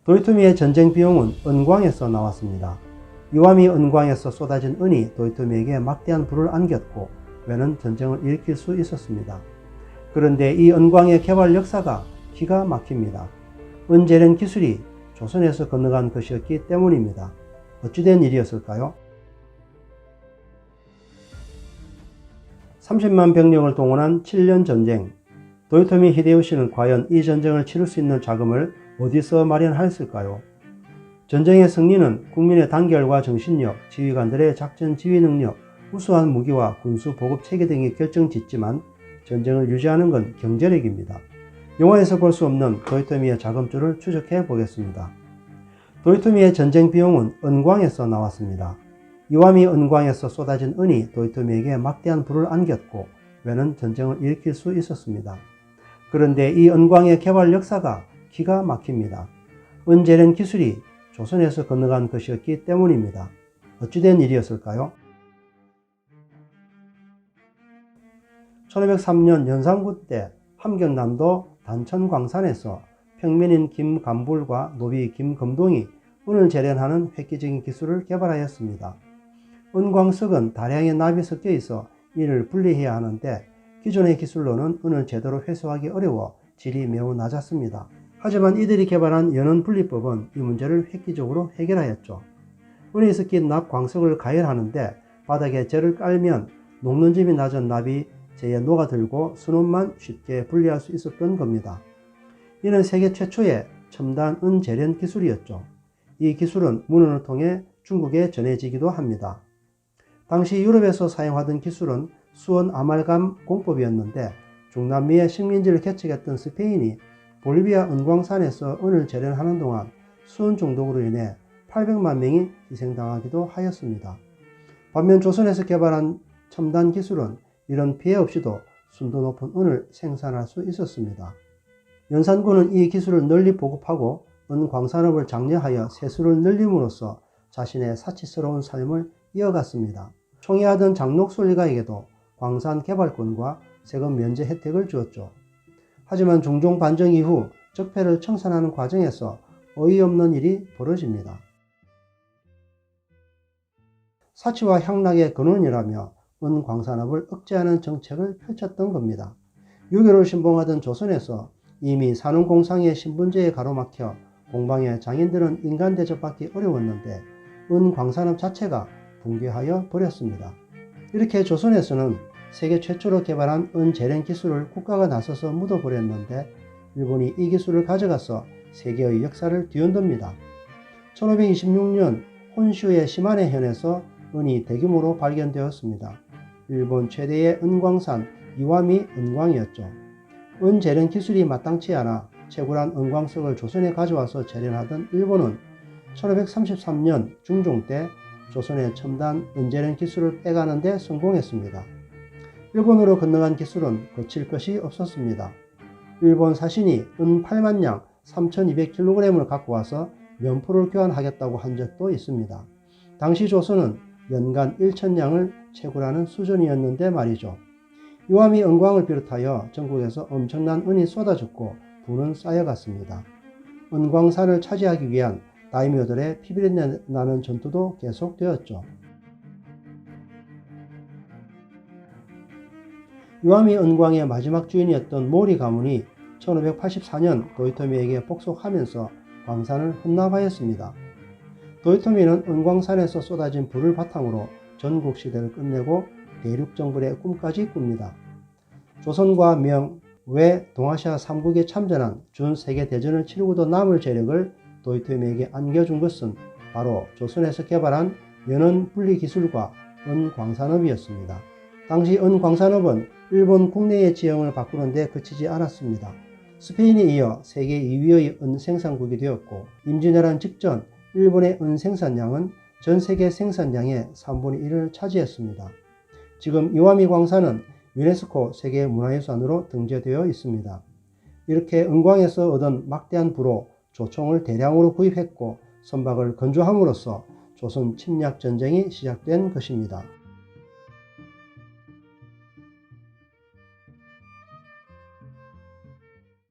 도요토미의 전쟁 비용은 은광에서 나왔습니다. 이와미 은광에서 쏟아진 은이 도요토미에게 막대한 부를 안겼고 왜는 전쟁을 일으킬 수 있었습니다. 그런데 이 은광의 개발 역사가 기가 막힙니다. 은재련 기술이 조선에서 건너간 것이었기 때문입니다. 어찌된 일이었을까요? 30만 병력을 동원한 7년 전쟁. 도요토미 히데요시는 과연 이 전쟁을 치를 수 있는 자금을 어디서 마련하였을까요? 전쟁의 승리는 국민의 단결과 정신력, 지휘관들의 작전 지휘 능력, 우수한 무기와 군수 보급 체계 등이 결정짓지만 전쟁을 유지하는 건 경제력입니다. 영화에서 볼 수 없는 도요토미의 자금줄을 추적해 보겠습니다. 도요토미의 전쟁 비용은 은광에서 나왔습니다. 이와미 은광에서 쏟아진 은이 도요토미에게 막대한 부를 안겼고 왜는 전쟁을 일으킬 수 있었습니다. 그런데 이 은광의 개발 역사가 기가 막힙니다. 은재련 기술이 조선에서 건너간 것이었기 때문입니다. 어찌된 일이었을까요? 1503년 연산군 때 함경남도 단천광산에서 평민인 김감불과 노비 김검동이 은을 재련하는 획기적인 기술을 개발하였습니다. 은광석은 다량의 납이 섞여 있어 이를 분리해야 하는데 기존의 기술로는 은을 제대로 회수하기 어려워 질이 매우 낮았습니다. 하지만 이들이 개발한 연은 분리법은 이 문제를 획기적으로 해결하였죠. 은이 섞인 납 광석을 가열하는데 바닥에 재를 깔면 녹는집이 낮은 납이 재에 녹아들고 순은만 쉽게 분리할 수 있었던 겁니다. 이는 세계 최초의 첨단 은 재련 기술이었죠. 이 기술은 문헌을 통해 중국에 전해지기도 합니다. 당시 유럽에서 사용하던 기술은 수은 아말감 공법이었는데 중남미의 식민지를 개척했던 스페인이 볼리비아 은광산에서 은을 재련하는 동안 수은 중독으로 인해 800만 명이 희생당하기도 하였습니다. 반면 조선에서 개발한 첨단 기술은 이런 피해 없이도 순도 높은 은을 생산할 수 있었습니다. 연산군은 이 기술을 널리 보급하고 은광산업을 장려하여 세수를 늘림으로써 자신의 사치스러운 삶을 이어갔습니다. 총애하던 장록 순리가에게도 광산 개발권과 세금 면제 혜택을 주었죠. 하지만 중종 반정 이후 적폐를 청산하는 과정에서 어이없는 일이 벌어집니다. 사치와 향락의 근원이라며 은광산업을 억제하는 정책을 펼쳤던 겁니다. 유교를 신봉하던 조선에서 이미 산업공상의 신분제에 가로막혀 공방의 장인들은 인간 대접받기 어려웠는데 은광산업 자체가 붕괴하여 버렸습니다. 이렇게 조선에서는 세계 최초로 개발한 은재련 기술을 국가가 나서서 묻어버렸는데 일본이 이 기술을 가져가서 세계의 역사를 뒤흔듭니다. 1526년 혼슈의 시마네 현에서 은이 대규모로 발견되었습니다. 일본 최대의 은광산 이와미 은광이었죠. 은재련 기술이 마땅치 않아 채굴한 은광석을 조선에 가져와서 재련하던 일본은 1533년 중종 때 조선의 첨단 은재련 기술을 빼가는 데 성공했습니다. 일본으로 건너간 기술은 거칠 것이 없었습니다. 일본 사신이 은 8만 양 3200kg을 갖고 와서 면포를 교환하겠다고 한 적도 있습니다. 당시 조선은 연간 1000량을 채굴하는 수준이었는데 말이죠. 이와미 은광을 비롯하여 전국에서 엄청난 은이 쏟아졌고 부는 쌓여갔습니다. 은광산을 차지하기 위한 다이묘들의 피비린내 나는 전투도 계속되었죠. 이와미 은광의 마지막 주인이었던 모리 가문이 1584년 도요토미에게 복속하면서 광산을 헌납하였습니다. 도요토미는 은광산에서 쏟아진 불을 바탕으로 전국시대를 끝내고 대륙정벌의 꿈까지 꿉니다. 조선과 명, 외, 동아시아 3국에 참전한 준세계대전을 치르고도 남을 재력을 도요토미에게 안겨준 것은 바로 조선에서 개발한 연은 분리 기술과 은광산업이었습니다. 당시 은광산업은 일본 국내의 지형을 바꾸는 데 그치지 않았습니다. 스페인에 이어 세계 2위의 은 생산국이 되었고 임진왜란 직전 일본의 은 생산량은 전 세계 생산량의 3분의 1을 차지했습니다. 지금 이와미 광산은 유네스코 세계문화유산으로 등재되어 있습니다. 이렇게 은광에서 얻은 막대한 부로 조총을 대량으로 구입했고 선박을 건조함으로써 조선 침략 전쟁이 시작된 것입니다.